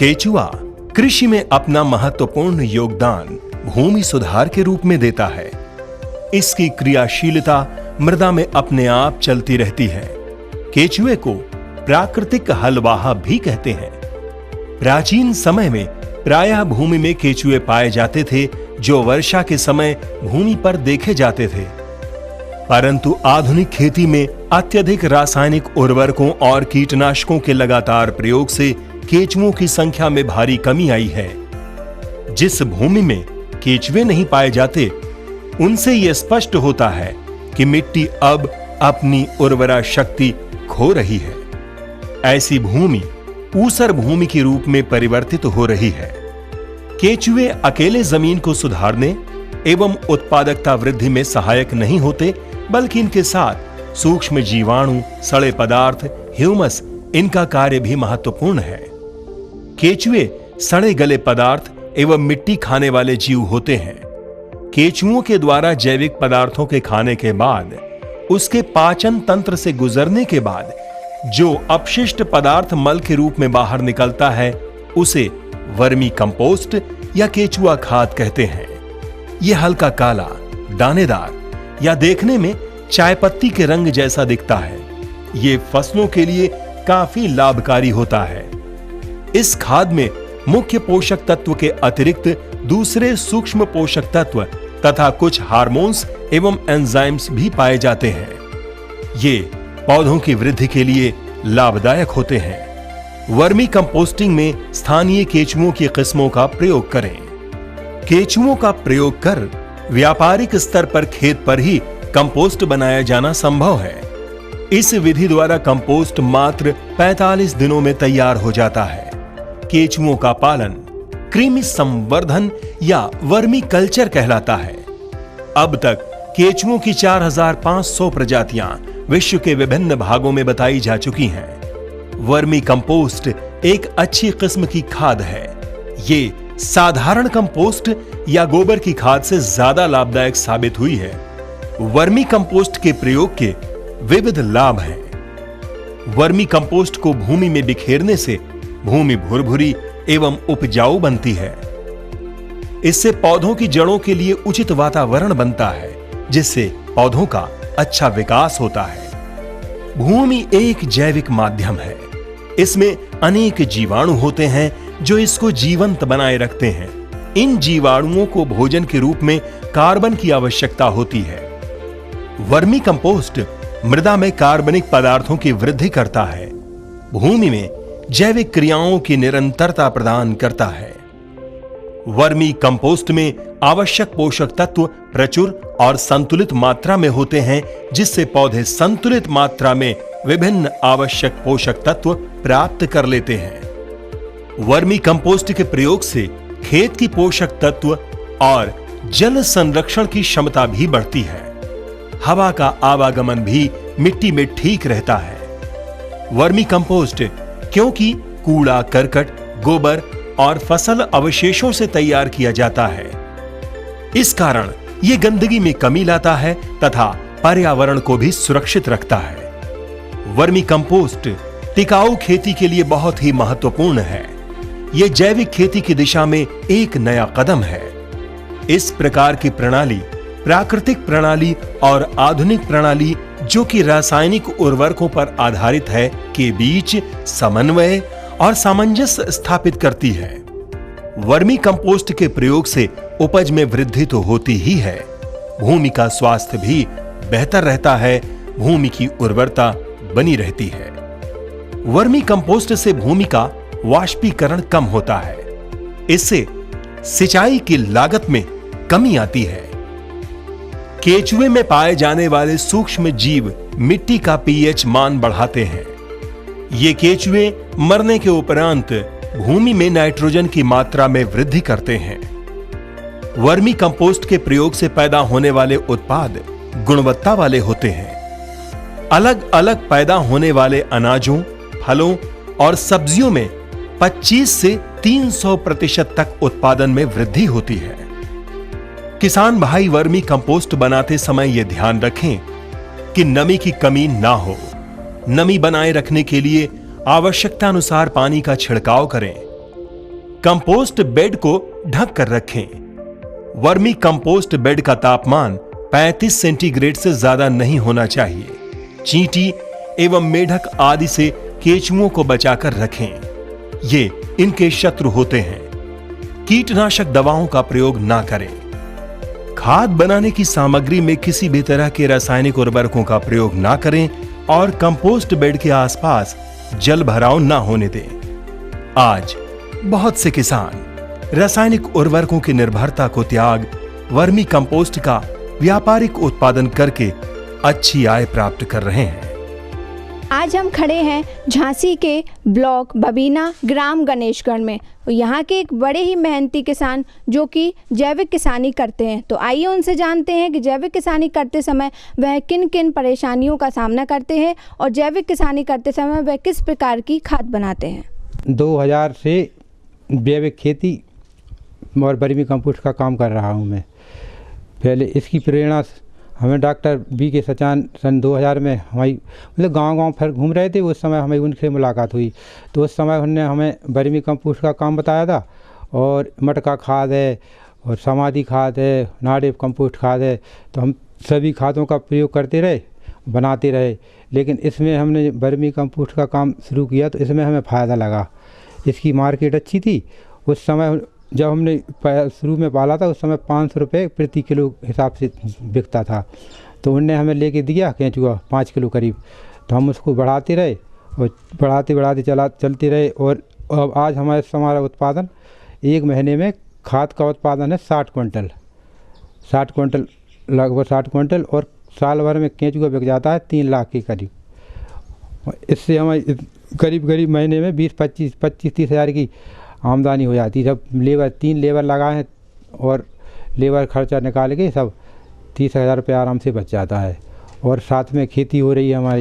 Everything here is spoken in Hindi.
केचुआ कृषि में अपना महत्वपूर्ण योगदान भूमि सुधार के रूप में देता है। इसकी क्रियाशीलता मृदा में अपने आप चलती रहती है। केचुए को प्राकृतिक हलवाहा भी कहते हैं। प्राचीन समय में प्रायः भूमि में केचुए पाए जाते थे, जो वर्षा के समय भूमि पर देखे जाते थे। परंतु आधुनिक खेती में अत्यधिक रासायनिक उर्वरकों और कीटनाशकों के लगातार प्रयोग से केचुओं की संख्या में भारी कमी आई है। जिस भूमि में केचुए नहीं पाए जाते, उनसे यह स्पष्ट होता है कि मिट्टी अब अपनी उर्वरा शक्ति खो रही है। ऐसी भूमि ऊसर भूमि के रूप में परिवर्तित हो रही है। केचुए अकेले जमीन को सुधारने एवं उत्पादकता वृद्धि में सहायक नहीं होते, बल्कि इनके साथ सूक्ष्म जीवाणु, सड़े पदार्थ, ह्यूमस, इनका कार्य भी महत्वपूर्ण है। केचुए सड़े गले पदार्थ एवं मिट्टी खाने वाले जीव होते हैं। केचुओं के द्वारा जैविक पदार्थों के खाने के बाद उसके पाचन तंत्र से गुजरने के बाद जो अपशिष्ट पदार्थ मल के रूप में बाहर निकलता है, उसे वर्मी कंपोस्ट या केचुआ खाद कहते हैं। यह हल्का काला, दानेदार या देखने में चाय पत्ती के रंग जैसा दिखता है। यह फसलों के लिए काफी लाभकारी होता है। इस खाद में मुख्य पोषक तत्व के अतिरिक्त दूसरे सूक्ष्म पोषक तत्व तथा कुछ हार्मोन्स एवं एंजाइम्स भी पाए जाते हैं। ये पौधों की वृद्धि के लिए लाभदायक होते हैं। वर्मी कंपोस्टिंग में स्थानीय केचुओं की किस्मों का प्रयोग करें। केचुओं का प्रयोग कर व्यापारिक स्तर पर खेत पर ही कंपोस्ट बनाया जाना संभव है। इस विधि द्वारा कंपोस्ट मात्र 45 दिनों में तैयार हो जाता है। केचुओं का पालन कृमि संवर्धन या वर्मी कल्चर कहलाता है। अब तक केचुओं की 4500 प्रजातियां विश्व के विभिन्न भागों में बताई जा चुकी हैं। वर्मी कंपोस्ट एक अच्छी किस्म की खाद है। ये साधारण कंपोस्ट या गोबर की खाद से ज्यादा लाभदायक साबित हुई है। वर्मी कंपोस्ट के प्रयोग के विविध लाभ हैं। वर्मी कंपोस्ट को भूमि में बिखेरने से भूमि भुरभुरी एवं उपजाऊ बनती है। इससे पौधों की जड़ों के लिए उचित वातावरण बनता है, जिससे पौधों का अच्छा विकास होता है। भूमि एक जैविक माध्यम है। इसमें अनेक जीवाणु होते हैं जो इसको जीवंत बनाए रखते हैं। इन जीवाणुओं को भोजन के रूप में कार्बन की आवश्यकता होती है। वर्मी कंपोस्ट मृदा में कार्बनिक पदार्थों की वृद्धि करता है, भूमि में जैविक क्रियाओं की निरंतरता प्रदान करता है। वर्मी कंपोस्ट में आवश्यक पोषक तत्व प्रचुर और संतुलित मात्रा में होते हैं, जिससे पौधे संतुलित मात्रा में विभिन्न आवश्यक पोषक तत्व प्राप्त कर लेते हैं। वर्मी कंपोस्ट के प्रयोग से खेत की पोषक तत्व और जल संरक्षण की क्षमता भी बढ़ती है। हवा का आवागमन भी मिट्टी में ठीक रहता है। वर्मी कंपोस्ट क्योंकि कूड़ा करकट, गोबर और फसल अवशेषों से तैयार किया जाता है, इस कारण यह गंदगी में कमी लाता है तथा पर्यावरण को भी सुरक्षित रखता है। वर्मी कंपोस्ट टिकाऊ खेती के लिए बहुत ही महत्वपूर्ण है। यह जैविक खेती की दिशा में एक नया कदम है। इस प्रकार की प्रणाली प्राकृतिक प्रणाली और आधुनिक प्रणाली, जो कि रासायनिक उर्वरकों पर आधारित है, के बीच समन्वय और सामंजस्य स्थापित करती है। वर्मी कंपोस्ट के प्रयोग से उपज में वृद्धि तो होती ही है, भूमि का स्वास्थ्य भी बेहतर रहता है, भूमि की उर्वरता बनी रहती है। वर्मी कंपोस्ट से भूमि का वाष्पीकरण कम होता है। इससे सिंचाई की लागत में कमी आती है। केचुए में पाए जाने वाले सूक्ष्म जीव मिट्टी का पीएच मान बढ़ाते हैं। ये केचुए मरने के उपरांत भूमि में नाइट्रोजन की मात्रा में वृद्धि करते हैं। वर्मी कंपोस्ट के प्रयोग से पैदा होने वाले उत्पाद गुणवत्ता वाले होते हैं। अलग अलग पैदा होने वाले अनाजों, फलों और सब्जियों में 25 से 300% तक उत्पादन में वृद्धि होती है। किसान भाई वर्मी कंपोस्ट बनाते समय यह ध्यान रखें कि नमी की कमी ना हो। नमी बनाए रखने के लिए आवश्यकता अनुसार पानी का छिड़काव करें। कंपोस्ट बेड को ढक कर रखें। वर्मी कंपोस्ट बेड का तापमान 35 सेंटीग्रेड से ज्यादा नहीं होना चाहिए। चींटी एवं मेढक आदि से केंचुओं को बचाकर रखें, ये इनके शत्रु होते हैं। कीटनाशक दवाओं का प्रयोग ना करें। खाद बनाने की सामग्री में किसी भी तरह के रासायनिक उर्वरकों का प्रयोग ना करें और कंपोस्ट बेड के आसपास जल भराव ना होने दें। आज बहुत से किसान रासायनिक उर्वरकों की निर्भरता को त्याग वर्मी कंपोस्ट का व्यापारिक उत्पादन करके अच्छी आय प्राप्त कर रहे हैं। आज हम खड़े हैं झांसी के ब्लॉक बबीना ग्राम गणेशगढ़ में। यहाँ के एक बड़े ही मेहनती किसान जो कि जैविक किसानी करते हैं। तो आइए उनसे जानते हैं कि जैविक किसानी करते समय वह किन किन परेशानियों का सामना करते हैं और जैविक किसानी करते समय वह किस प्रकार की खाद बनाते हैं। 2000 से जैविक खेती और वर्मी कंपोस्ट का काम कर रहा हूँ मैं। पहले इसकी प्रेरणा हमें डॉक्टर बी के सचान सन 2000 में हमारी मतलब गांव फिर घूम रहे थे, उस समय हमें उनसे मुलाकात हुई। तो उस समय उन्होंने हमें वर्मी कंपोस्ट का काम बताया था और मटका खाद है और समाधि खाद है, नाडेप कंपोस्ट खाद है। तो हम सभी खादों का प्रयोग करते रहे, बनाते रहे। लेकिन इसमें हमने वर्मी कंपोस्ट का काम शुरू किया तो इसमें हमें फ़ायदा लगा। इसकी मार्केट अच्छी थी। उस समय जब हमने शुरू में पाला था उस समय 500 रुपये प्रति किलो हिसाब से बिकता था। तो उनने हमें लेके दिया केंचुआ 5 किलो करीब। तो हम उसको बढ़ाते रहे और बढ़ाते चलते रहे। और अब आज हमारा उत्पादन 1 महीने में खाद का उत्पादन है 60 क्विंटल, लगभग 60 क्विंटल। और साल भर में केंचुआ बिक जाता है 3 लाख के करीब। इससे हमारी करीब महीने में 20-25-30 हज़ार की आमदनी हो जाती है। जब 3 लेबर लगाए हैं और लेबर खर्चा निकाल के सब 30 हज़ार रुपये आराम से बच जाता है। और साथ में खेती हो रही है हमारी।